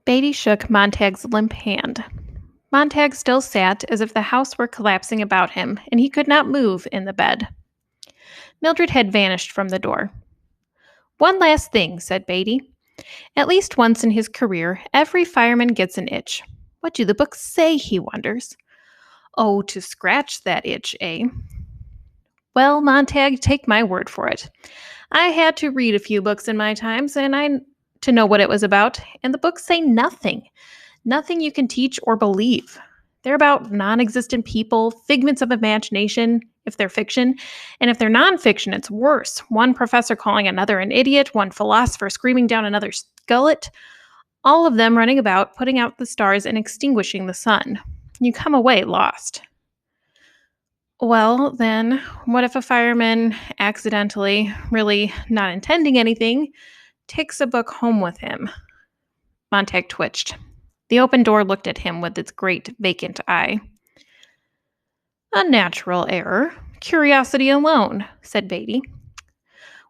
Beatty shook Montag's limp hand. Montag still sat as if the house were collapsing about him, and he could not move in the bed. Mildred had vanished from the door. "One last thing," said Beatty. "At least once in his career, every fireman gets an itch. What do the books say, he wonders? Oh, to scratch that itch, eh? Well, Montag, take my word for it. I had to read a few books in my times, to know what it was about, and the books say nothing. Nothing you can teach or believe. They're about non-existent people, figments of imagination, if they're fiction, and if they're nonfiction, it's worse. One professor calling another an idiot, one philosopher screaming down another's gullet, all of them running about, putting out the stars and extinguishing the sun. You come away lost." "Well, then, what if a fireman accidentally, really not intending anything, takes a book home with him?" Montag twitched. The open door looked at him with its great vacant eye. "A natural error. Curiosity alone," said Beatty.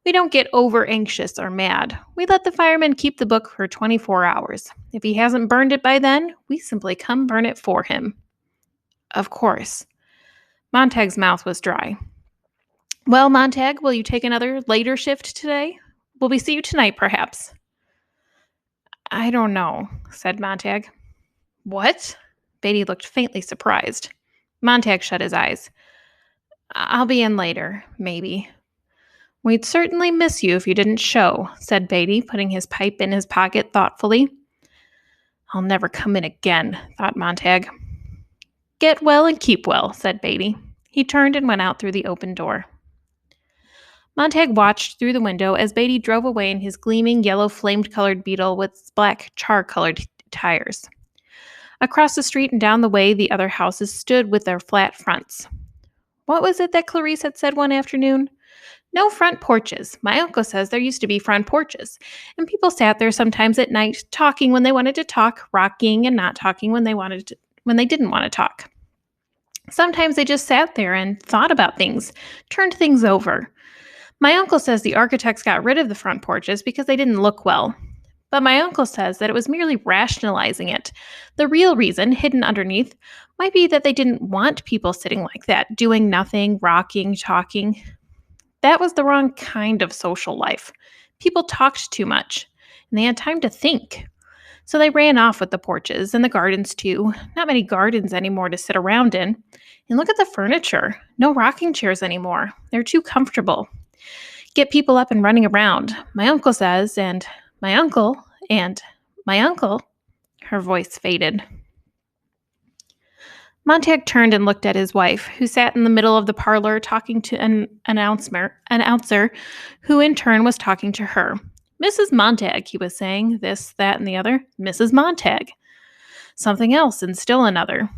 "We don't get over anxious or mad. We let the fireman keep the book for 24 hours. If he hasn't burned it by then, we simply come burn it for him." "Of course." Montag's mouth was dry. "Well, Montag, will you take another later shift today? Will we see you tonight, perhaps?" "I don't know," said Montag. "What?" Beatty looked faintly surprised. Montag shut his eyes. "I'll be in later, maybe." "We'd certainly miss you if you didn't show," said Beatty, putting his pipe in his pocket thoughtfully. "I'll never come in again," thought Montag. "Get well and keep well," said Beatty. He turned and went out through the open door. Montag watched through the window as Beatty drove away in his gleaming yellow flamed-colored Beetle with black char-colored tires. Across the street and down the way, the other houses stood with their flat fronts. What was it that Clarice had said one afternoon? "No front porches. My uncle says there used to be front porches, and people sat there sometimes at night, talking when they wanted to talk, rocking and not talking when they didn't want to talk. Sometimes they just sat there and thought about things, turned things over. My uncle says the architects got rid of the front porches because they didn't look well. But my uncle says that it was merely rationalizing it. The real reason, hidden underneath, might be that they didn't want people sitting like that, doing nothing, rocking, talking. That was the wrong kind of social life. People talked too much, and they had time to think. So they ran off with the porches, and the gardens too. Not many gardens anymore to sit around in. And look at the furniture. No rocking chairs anymore. They're too comfortable. Get people up and running around. My uncle says, and my uncle, and my uncle." Her voice faded. Montag turned and looked at his wife, who sat in the middle of the parlor talking to an announcer, who in turn was talking to her. "Mrs. Montag," he was saying, this, that, and the other. "Mrs. Montag." Something else, and still another.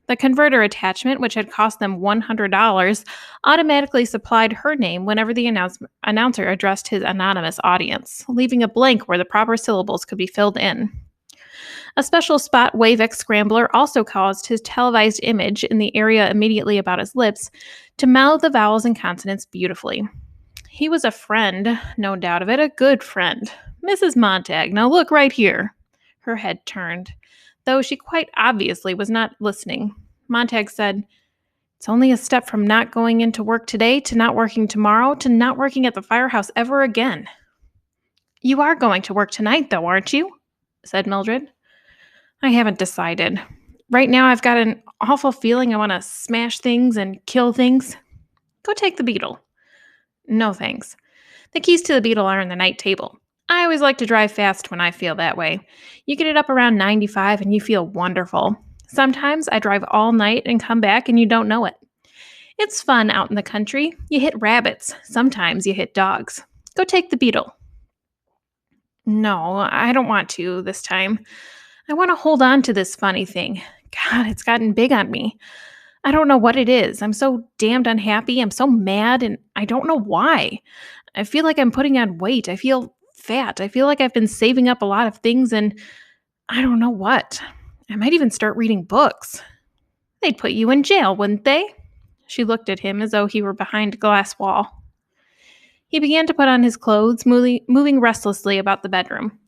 The converter attachment, which had cost them $100, automatically supplied her name whenever the announcer addressed his anonymous audience, leaving a blank where the proper syllables could be filled in. A special spot Wavex scrambler also caused his televised image in the area immediately about his lips to mouth the vowels and consonants beautifully. He was a friend, no doubt of it, a good friend. "Mrs. Montag, now look right here." Her head turned, though she quite obviously was not listening. Montag said, "It's only a step from not going into work today to not working tomorrow to not working at the firehouse ever again." "You are going to work tonight, though, aren't you?" said Mildred. "I haven't decided. Right now I've got an awful feeling I want to smash things and kill things." "Go take the Beetle." "No, thanks. The keys to the Beetle are in the night table. I always like to drive fast when I feel that way. You get it up around 95 and you feel wonderful. Sometimes I drive all night and come back and you don't know it. It's fun out in the country. You hit rabbits. Sometimes you hit dogs. Go take the Beetle." "No, I don't want to this time. I want to hold on to this funny thing. God, it's gotten big on me. I don't know what it is. I'm so damned unhappy. I'm so mad, and I don't know why. I feel like I'm putting on weight. I feel fat. I feel like I've been saving up a lot of things, and I don't know what. I might even start reading books. They'd put you in jail, wouldn't they?" She looked at him as though he were behind a glass wall. He began to put on his clothes, moving restlessly about the bedroom.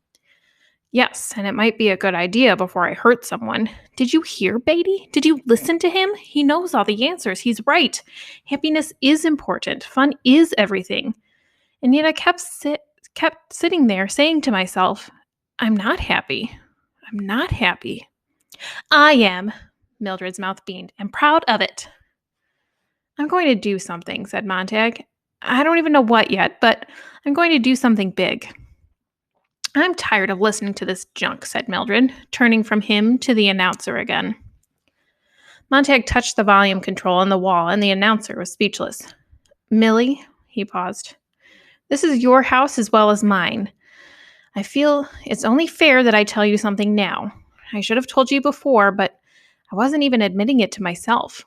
Yes, and it might be a good idea before I hurt someone. Did you hear Beatty? Did you listen to him? He knows all the answers. He's right. Happiness is important. Fun is everything. And yet I kept sitting there saying to myself, I'm not happy. I'm not happy. I am, Mildred's mouth beamed, and proud of it. I'm going to do something, said Montag. I don't even know what yet, but I'm going to do something big. I'm tired of listening to this junk, said Mildred, turning from him to the announcer again. Montag touched the volume control on the wall, and the announcer was speechless. Millie, he paused, this is your house as well as mine. I feel it's only fair that I tell you something now. I should have told you before, but I wasn't even admitting it to myself.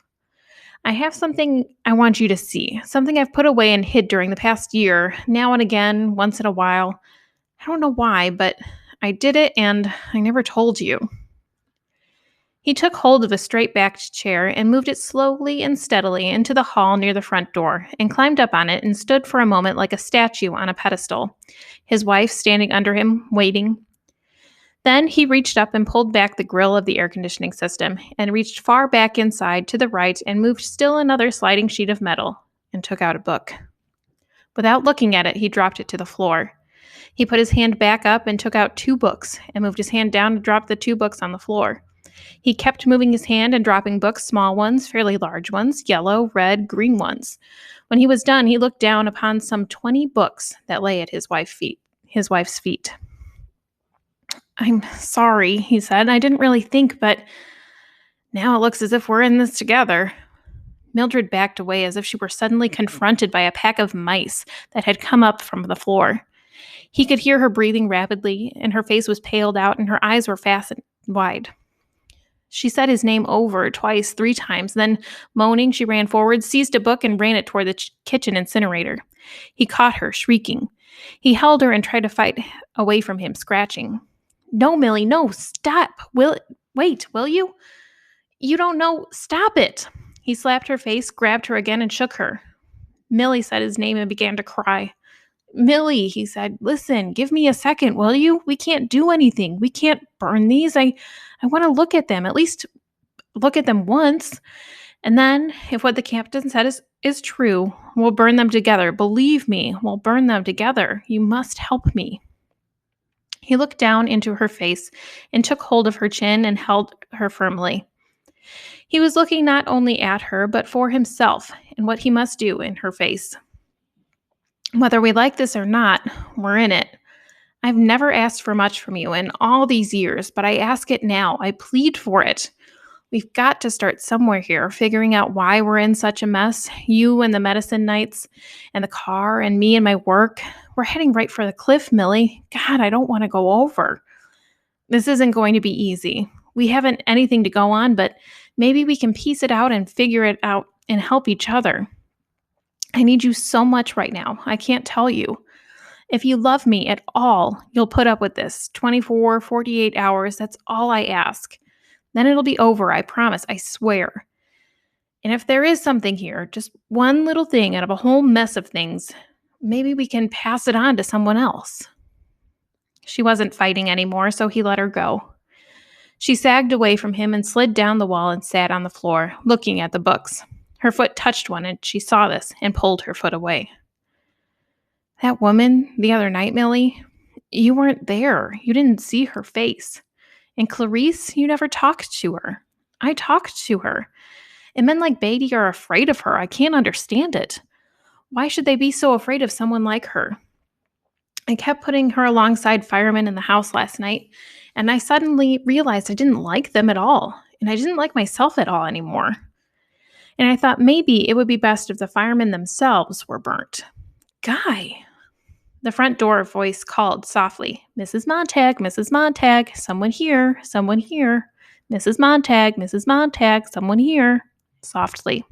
I have something I want you to see, something I've put away and hid during the past year, now and again, once in a while. I don't know why, but I did it and I never told you. He took hold of a straight-backed chair and moved it slowly and steadily into the hall near the front door, and climbed up on it and stood for a moment like a statue on a pedestal, his wife standing under him, waiting. Then he reached up and pulled back the grill of the air conditioning system, and reached far back inside to the right and moved still another sliding sheet of metal, and took out a book. Without looking at it, he dropped it to the floor. He put his hand back up and took out 2 books, and moved his hand down to drop the 2 books on the floor. He kept moving his hand and dropping books, small ones, fairly large ones, yellow, red, green ones. When he was done, he looked down upon some 20 books that lay at his wife's feet. I'm sorry, he said. I didn't really think, but now it looks as if we're in this together. Mildred backed away as if she were suddenly confronted by a pack of mice that had come up from the floor. He could hear her breathing rapidly, and her face was paled out, and her eyes were fastened wide. She said his name over, twice, 3 times. Then, moaning, she ran forward, seized a book, and ran it toward the kitchen incinerator. He caught her, shrieking. He held her and tried to fight away from him, scratching. No, Millie, no, stop. Wait, will you? You don't know. Stop it. He slapped her face, grabbed her again, and shook her. Millie said his name and began to cry. Millie, he said, listen, give me a second, will you? We can't do anything. We can't burn these. I want to look at them, at least look at them once. And then, if what the captain said is true, we'll burn them together. Believe me, we'll burn them together. You must help me. He looked down into her face and took hold of her chin and held her firmly. He was looking not only at her, but for himself and what he must do in her face. Whether we like this or not, we're in it. I've never asked for much from you in all these years, but I ask it now. I plead for it. We've got to start somewhere here, figuring out why we're in such a mess. You and the medicine nights, and the car, and me and my work. We're heading right for the cliff, Millie. God, I don't want to go over. This isn't going to be easy. We haven't anything to go on, but maybe we can piece it out and figure it out and help each other. I need you so much right now. I can't tell you. If you love me at all, you'll put up with this. 24, 48 hours, that's all I ask. Then it'll be over, I promise, I swear. And if there is something here, just one little thing out of a whole mess of things, maybe we can pass it on to someone else. She wasn't fighting anymore, so he let her go. She sagged away from him and slid down the wall and sat on the floor, looking at the books. Her foot touched one, and she saw this and pulled her foot away. That woman the other night, Millie, you weren't there. You didn't see her face. And Clarice, you never talked to her. I talked to her. And men like Beatty are afraid of her. I can't understand it. Why should they be so afraid of someone like her? I kept putting her alongside firemen in the house last night, and I suddenly realized I didn't like them at all, and I didn't like myself at all anymore. And I thought maybe it would be best if the firemen themselves were burnt. Guy! The front door voice called softly, Mrs. Montag, Mrs. Montag, someone here, someone here. Mrs. Montag, Mrs. Montag, someone here, softly.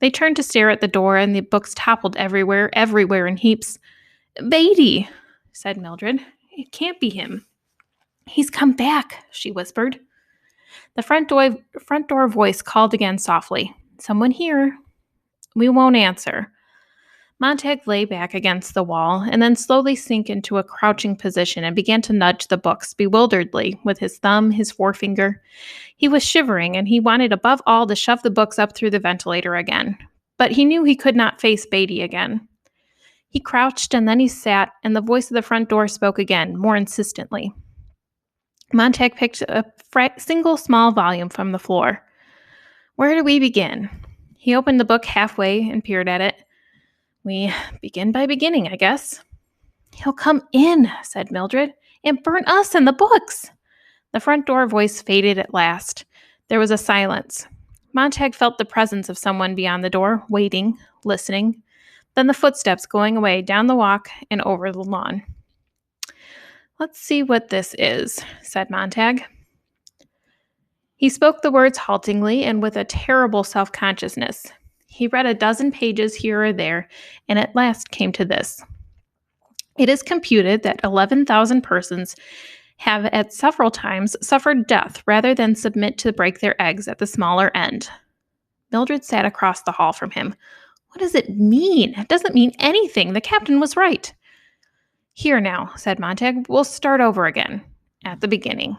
They turned to stare at the door, and the books toppled everywhere in heaps. Beatty, said Mildred. It can't be him. He's come back, she whispered. The front door voice called again softly. Someone here. We won't answer. Montag lay back against the wall and then slowly sank into a crouching position and began to nudge the books bewilderedly with his thumb, his forefinger. He was shivering and he wanted above all to shove the books up through the ventilator again. But he knew he could not face Beatty again. He crouched and then he sat, and the voice of the front door spoke again, more insistently. Montag picked a single small volume from the floor. Where do we begin? He opened the book halfway and peered at it. We begin by beginning, I guess. He'll come in, said Mildred, and burn us and the books. The front door voice faded at last. There was a silence. Montag felt the presence of someone beyond the door, waiting, listening. Then the footsteps going away down the walk and over the lawn. Let's see what this is, said Montag. He spoke the words haltingly and with a terrible self-consciousness. He read a dozen pages here or there, and at last came to this. It is computed that 11,000 persons have at several times suffered death rather than submit to break their eggs at the smaller end. Mildred sat across the hall from him. What does it mean? It doesn't mean anything. The captain was right. Here now, said Montag, we'll start over again, at the beginning.